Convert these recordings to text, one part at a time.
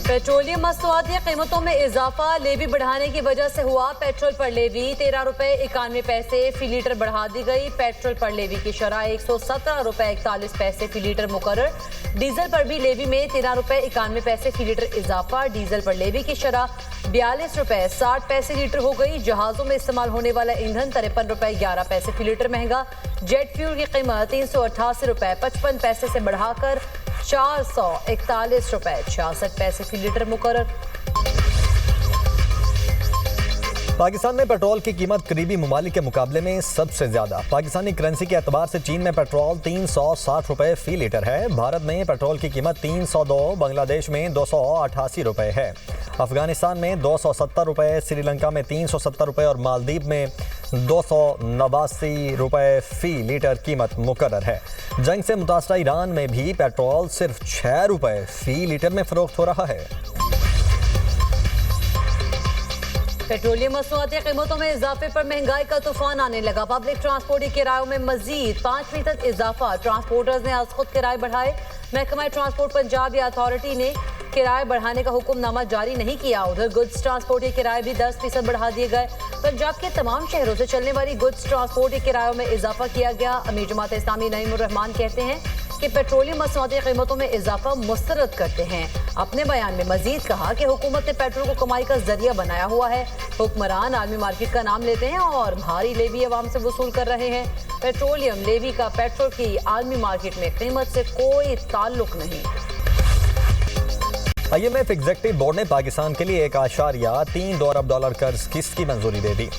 Petroleum मसनूआत की कीमतों में इजाफा, लेवी बढ़ाने की वजह से हुआ पेट्रोल पर लेवी 13 रुपए 91 पैसे फी लीटर बढ़ा दी गई। पेट्रोल पर लेवी की शरह 117 रुपए 41 पैसे फी लीटर मुकर्रर। डीजल पर भी लेवी में 13 रुपए 91 पैसे फी लीटर इजाफा। डीजल पर लेवी की शरह 42 रुपए 60 पैसे लीटर हो गई। जहाजों में इस्तेमाल होने वाला ईंधन 53 रुपए 11 पैसे फी लीटर महंगा। जेट फ्यूल की कीमत 388 रुपए 55 पैसे से बढ़ाकर 441 रुपए 66 पैसे फी लीटर मुकर्रर। पाकिस्तान में पेट्रोल की कीमत करीबी ममालिक के मुकाबले में सबसे ज्यादा। पाकिस्तानी करेंसी के एतबार से चीन में पेट्रोल 360 रुपए फी लीटर है। भारत में पेट्रोल की कीमत 302, बांग्लादेश में 288 रुपए है। अफगानिस्तान में 270 रुपए, श्रीलंका में 370 रुपए और मालदीव में 289 रुपए फी लीटर कीमत मुकर्रर है। जंग से मुतासरा ईरान में भी पेट्रोल सिर्फ 6 रुपए फी लीटर में फरोख्त हो रहा है। पेट्रोलियम मसनूआती कीमतों में इजाफे पर महंगाई का तूफान आने लगा। पब्लिक ट्रांसपोर्ट के किरायों में मजीद 5% इजाफा। ट्रांसपोर्टर्स ने आज खुद किराए बढ़ाए। महकमा ट्रांसपोर्ट पंजाब या अथॉरिटी ने किराए बढ़ाने का हुक्मनामा जारी नहीं किया। उधर गुड्स ट्रांसपोर्ट के किराए भी 10% बढ़ा दिए गए। पंजाब के तमाम शहरों से चलने वाली गुड्स ट्रांसपोर्ट के किरायों में इजाफा किया गया। अमीर जमात इस्लामी नईमुर रहमान कहते हैं कि पेट्रोलियम मसनूआती कीमतों में इजाफा मुस्तरद करते हैं। अपने बयान में मजीद कहा कि हुकूमत ने पेट्रोल को कमाई का जरिया बनाया हुआ है। हुक्मरान आलमी मार्केट का नाम लेते हैं और भारी लेवी अवाम से वसूल कर रहे हैं। पेट्रोलियम लेवी का पेट्रोल की आलमी मार्केट में कीमत से कोई ताल्लुक नहीं। IMF एग्जीक्यूटिव बोर्ड ने पाकिस्तान के लिए 1.32 अरब डॉलर कर्ज किस्त की मंजूरी दे दी।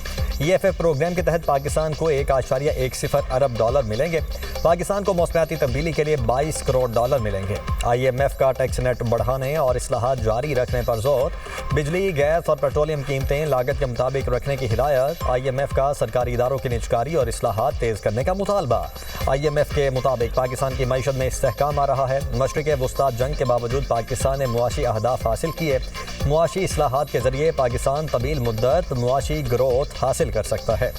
EFF प्रोग्राम के तहत पाकिस्तान को 1.10 अरब डॉलर मिलेंगे। पाकिस्तान को मौसमियाती तब्दीली के लिए 22 करोड़ डॉलर मिलेंगे। IMF का टैक्स नेट बढ़ाने और इस्लाहात जारी रखने पर जोर। बिजली, गैस और पेट्रोलियम कीमतें लागत के मुताबिक रखने की हिदायत। IMF का सरकारी इदारों की निजकारी और इस्लाहात तेज करने का मुतालबा। IMF के मुताबिक पाकिस्तान की मईशत में इस्तेहकाम आ रहा है। मशरिक़ वस्ता जंग के बावजूद पाकिस्तान ने मुआशी अहदाफ हासिल किए। मुआशी इस्लाहात के जरिए पाकिस्तान तवील मुद्दत मुआशी ग्रोथ हासिल कर सकता है।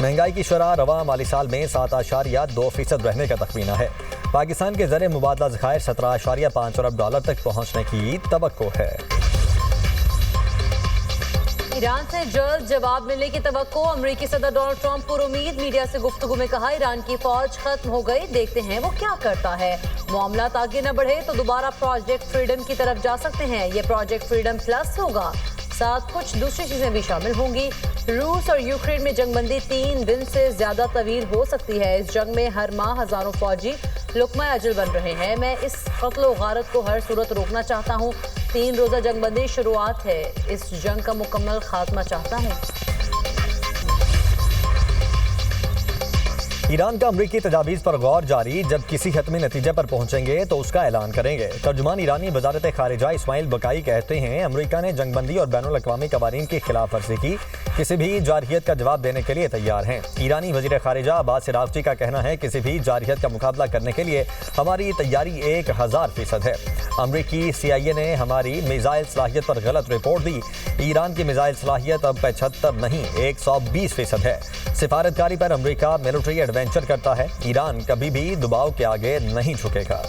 महंगाई की शरह रवा माली साल में 7.2% रहने का तखमीना है। पाकिस्तान के ज़रिए मुबादला ज़खायर 17.5 अरब डॉलर तक पहुँचने की तवक्को है। ईरान से जल्द जवाब मिलने की तवक्को। अमेरिकी सदर डोनाल्ड ट्रंप पुरुमीद मीडिया से गुफ्तगू में कहा ईरान की फौज खत्म हो गई, देखते हैं वो क्या करता है। मामला आगे न बढ़े तो दोबारा प्रोजेक्ट फ्रीडम की तरफ जा सकते हैं। ये प्रोजेक्ट फ्रीडम प्लस होगा, साथ कुछ दूसरी चीजें भी शामिल होंगी। रूस और यूक्रेन में जंगबंदी 3 दिन से ज्यादा तवील हो सकती है। इस जंग में हर माह हजारों फौजी लुक्मा अजल बन रहे हैं। मैं इस कत्ल व गारत को हर सूरत रोकना चाहता हूँ। 3 रोजा जंगबंदी शुरुआत है, इस जंग का मुकम्मल खात्मा चाहता हूँ। ईरान का अमरीकी तजावीज़ पर गौर जारी। जब किसी हतमी नतीजे पर पहुंचेंगे तो उसका ऐलान करेंगे। तर्जुमान ईरानी वजारत खारिजा इस्माइल बकाई कहते हैं अमरीका ने जंगबंदी और बैनुल अक़वामी कवानीन की खिलाफ वर्जी की। किसी भी जारहियत का जवाब देने के लिए तैयार हैं। ईरानी वज़ीर खारिजा अब्बास अराग़ची का कहना है किसी भी जारहियत का मुकाबला करने के लिए हमारी तैयारी 1000% है। अमरीकी CIA ने हमारी मिसाइल सलाहियत पर गलत रिपोर्ट दी। ईरान की मिसाइल सलाहियत अब 75 नहीं 120% है। सिफारतकारी पर अमरीका मिलिट्री एडवेंचर करता है। ईरान कभी भी दबाव के आगे नहीं झुकेगा।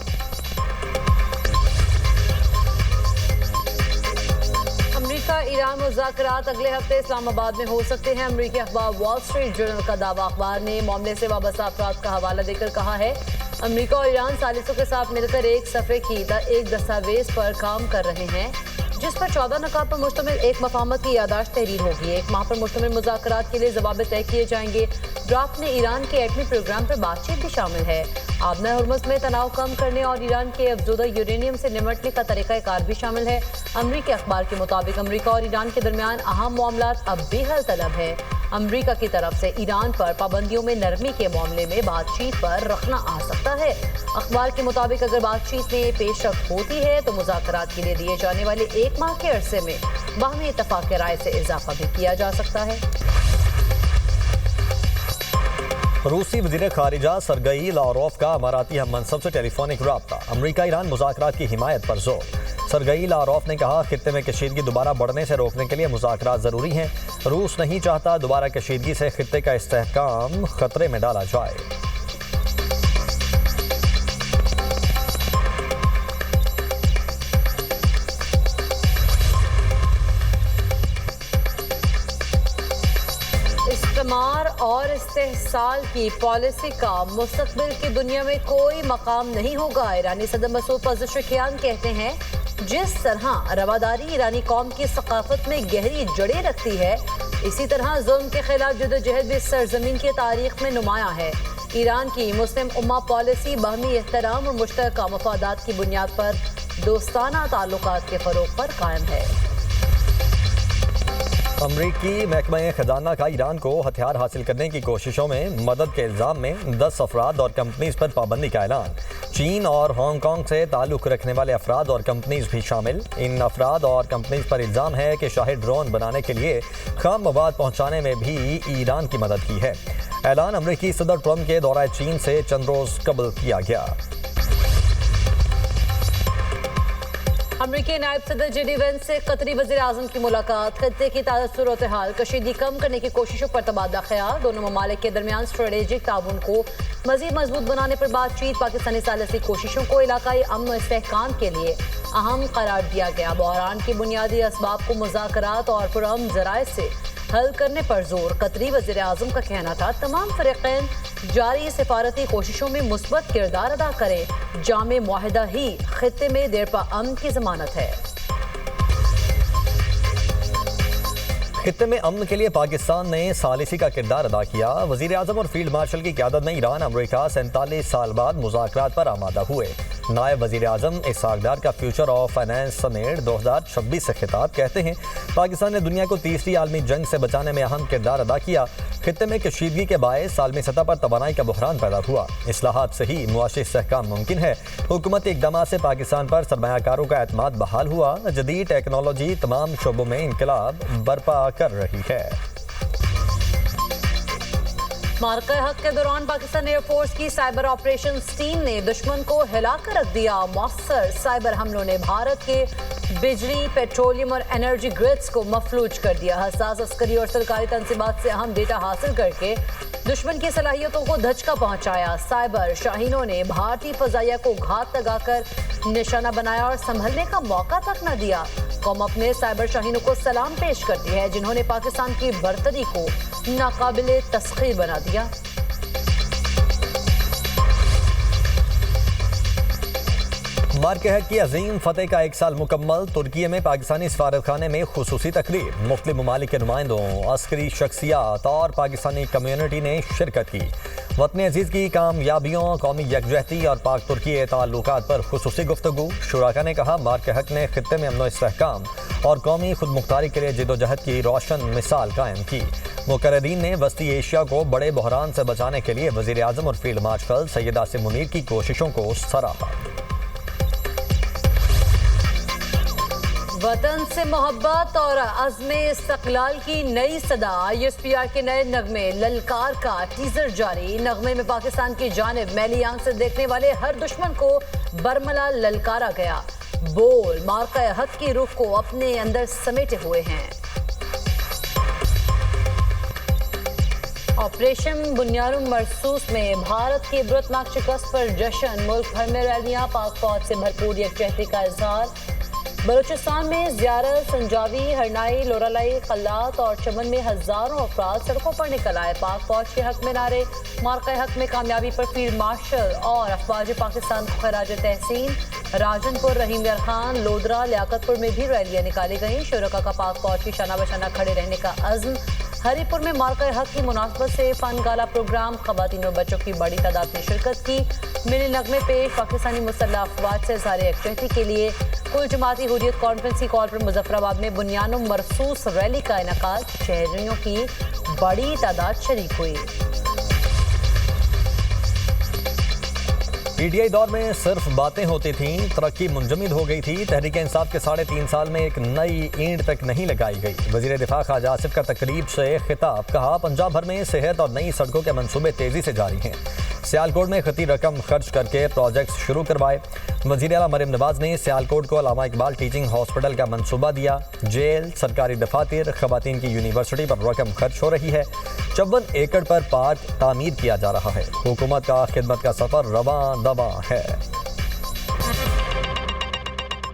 ईरान मुज़ाकरात अगले हफ्ते इस्लामाबाद में हो सकते हैं। अमरीकी अखबार वॉल स्ट्रीट जर्नल का दावा। अखबार ने मामले से वाबस्ता अफराद का हवाला देकर कहा है अमरीका और ईरान सालिसों के साथ मिलकर एक सफ़े की एक दस्तावेज पर काम कर रहे हैं जिस पर 14 नकात पर मुश्तमिल एक मफाहमत की यादाश्त तहरीर होगी। 1 माह पर मुश्तमिल मुज़ाकरात के लिए जवाब तय किए जाएंगे। ड्राफ्ट में ईरान के एटमी प्रोग्राम पर बातचीत भी शामिल है। आबना हुर्मुज़ में तनाव कम करने और ईरान के अफज़ूदा यूरेनियम से निमटने का तरीक़ाकार भी शामिल है। अमरीकी अखबार के मुताबिक अमरीका और ईरान के दरमियान अहम मामलात अब भी हल तलब है। अमरीका की तरफ से ईरान पर पाबंदियों में नरमी के मामले में बातचीत पर रखना आ सकता है। अखबार के मुताबिक अगर बातचीत में पेशरफ्त होती है तो मुज़ाकरात के लिए दिए जाने वाले 1 माह के अरसे में बाहमी इत्तफ़ाक़ राय से इजाफा भी किया जा सकता है। रूसी वज़ीर खारिजा सरगई लावरोव का अमाराती हम मनसब से टेलीफोनिक राब्ता। अमरीका ईरान मुज़ाकरात की हिमायत पर जोर। सरगई लावरोव ने कहा खित्ते में कशीदगी दोबारा बढ़ने से रोकने के लिए मुज़ाकरात ज़रूरी हैं। रूस नहीं चाहता दोबारा कशीदगी से खित्ते का इस्तेहकाम खतरे में डाला जाए। साल की पॉलिसी का मुस्तकबिल की दुनिया में कोई मकाम नहीं होगा। ईरानी सदर मसूद पज़ेशिकियान कहते हैं, जिस तरह रवादारी ईरानी कौम की सकाफत में गहरी जड़ें रखती है, इसी तरह जुल्म के खिलाफ जदोजहद भी सरजमीन की तारीख में नुमायां है। ईरान की मुस्लिम उम्मा पॉलिसी बाहमी एहतराम और मुश्तरका मफादात की बुनियाद पर दोस्ताना ताल्लुकात के फरोग पर कायम है। अमरीकी महकमा खजाना का ईरान को हथियार हासिल करने की कोशिशों में मदद के इल्ज़ाम में 10 अफराद और कंपनीज पर पाबंदी का ऐलान। चीन और हांगकांग से ताल्लुक़ रखने वाले अफराद और कंपनीज भी शामिल। इन अफराद और कंपनीज पर इल्ज़ाम है कि शाही ड्रोन बनाने के लिए खाम मवाद पहुँचाने में भी ईरान की मदद की है। ऐलान अमरीकी सदर ट्रंप के दौरा चीन से चंद रोज़ कबल किया गया। अमरीकी नायब सदर जेडी वेंस से कतरी वज़ीर आज़म की मुलाकात। खत्ते की ताज़ा सूरत हाल कशीदगी कम करने की कोशिशों पर तबादला ख्याल। दोनों ममालिक के दरमियान स्ट्रेटेजिक ताउन को मज़ीद मजबूत बनाने पर बातचीत। पाकिस्तानी सालिसी कोशिशों को इलाकाई अमन और इस्तेहकाम के लिए अहम करार दिया गया। बहरान की बुनियादी असबाब को मुज़ाकरात और पुरअमन ज़राए से हल करने पर जोर। कतरी वज़ीर आज़म का कहना था, तमाम फ़रीक़ैन जारी सिफारती कोशिशों में मुस्बत किरदार अदा करें। जामे मुआहिदा ही खित्ते में देरपा अमन की ज़मानत है। खित्ते में अमन के लिए पाकिस्तान ने सालिसी का किरदार अदा किया। वज़ीर आज़म और फील्ड मार्शल की क़यादत में ईरान अमरीका 47 साल बाद मुज़ाकरात पर आमादा हुए। नायब वज़ीर आज़म इसाकदार का फ्यूचर ऑफ फाइनेंस समिट 2026 से खिताब कहते हैं, पाकिस्तान ने दुनिया को तीसरी आलमी जंग से बचाने में अहम किरदार अदा किया। खित्ते में कशीदगी के बायस आलमी सतह पर तवानाई का बहरान पैदा हुआ। इस्लाहात से ही मुआशी इस्तेहकाम मुमकिन है। हुकूमती इक़दामात से पाकिस्तान पर सरमायाकारों का एतमाद बहाल हुआ। जदीद टेक्नोलॉजी तमाम शोबों में इनकलाब बर्पा कर रही है। मार्का हक के दौरान पाकिस्तान एयरफोर्स की साइबर ऑपरेशंस टीम ने दुश्मन को हिलाकर रख दिया। मौसर साइबर हमलों ने भारत के बिजली, पेट्रोलियम और एनर्जी ग्रिड्स को मफलूज कर दिया। हसास अस्करी और सरकारी तनसीबात से अहम डेटा हासिल करके दुश्मन की सलाहियतों को धचका पहुंचाया। साइबर शाहीनों ने भारतीय फजाइया को घात लगाकर निशाना बनाया और संभलने का मौका तक न दिया। कौम अपने साइबर शाहीनों को सलाम पेश करती है, जिन्होंने पाकिस्तान की बर्तरी को नाकाबिले तस्खीर बना दिया। मार्का हक की अजीम फतेह का 1 साल मुकम्मल। तुर्की में पाकिस्तानी सफारतखाने में खुसूसी तकरीब। मुख्तलिफ ममालिक के नुमाइंदों, अस्करी शख्सियात और पाकिस्तानी कम्यूनिटी ने शिरकत की। वतन अजीज़ की कामयाबियों, कौमी यकजहती और पाक तुर्की ताल्लुकात पर खुसूसी गुफ्तगू। शुराका ने कहा, मार्का हक ने खित्ते में अमन इस्तेहकाम और कौमी खुद मुख्तारी के लिए जिदोजहद की रोशन मिसाल कायम की। मुकर्ररीन ने वस्ती एशिया को बड़े बहरान से बचाने के लिए वज़ीर आज़म और फील्ड मार्शल सैयद आसिम मुनीर की कोशिशों को सराहा। वतन से मोहब्बत और अज़्म इस्तक़लाल की नई सदा। ISPR के नए नगमे ललकार का टीजर जारी। नगमे में पाकिस्तान की जानिब मैली आंख से देखने वाले हर दुश्मन को बरमला ललकारा गया। बोल मार्का हक की रुख को अपने अंदर समेटे हुए हैं। ऑपरेशन बुनियादुल मरसूस में भारत की इबरतनाक शिकस्त पर जश्न। मुल्क भर में रैलियां, पाक फौज से भरपूर यकजहती का इजहार। बलूचिस्तान में ज़ियारत, संजावी, हरनाई, लोरालाई, खल्लात और चमन में हजारों अफराद सड़कों पर निकल आए। पाक फौज के हक में नारे। मार्का हक में कामयाबी पर फील्ड मार्शल और अफवाज पाकिस्तान को खराज तहसीन। राजनपुर, रहीम यार खान, लोधरा, लियाकतपुर में भी रैलियां निकाली गईं। शुरका का पाक फौज की शाना बशाना खड़े रहने का अज़्म। हरीपुर में मार्का हक की मुनासबत से फन गाला प्रोग्राम। खवातीन और बच्चों की बड़ी तादाद में शिरकत की। मिली नगमे पेश। पाकिस्तानी मुसल्लह अफवाज से इज़हार यकजहती के लिए कुल जमाती हुर्रियत कॉन्फ्रेंस कॉल पर मुजफ्फराबाद में बुनियादुल मरसूस रैली का इनेकाद। शहरियों की बड़ी तादाद शरीक हुई। PTI दौर में सिर्फ बातें होती थीं, तरक्की मुंजमद हो गई थी। तहरीक इंसाफ के 3.5 साल में एक नई ईंट तक नहीं लगाई गई। वज़ीर दिफा ख्वाजा आसिफ का तकरीब से खिताब। कहा, पंजाब भर में सेहत और नई सड़कों के मंसूबे तेजी से जारी हैं। सियालकोट में खती रकम खर्च करके प्रोजेक्ट शुरू करवाए। वज़ीर आला मरियम नवाज ने सियालकोट को अल्लामा इकबाल टीचिंग हॉस्पिटल का मंसूबा दिया। जेल, सरकारी दफातर, खवातीन की यूनिवर्सिटी पर रकम खर्च हो रही है। 54 एकड़ पर पार्क तामीर किया जा रहा है। हुकूमत का खिदमत का सफर रवां दवां है।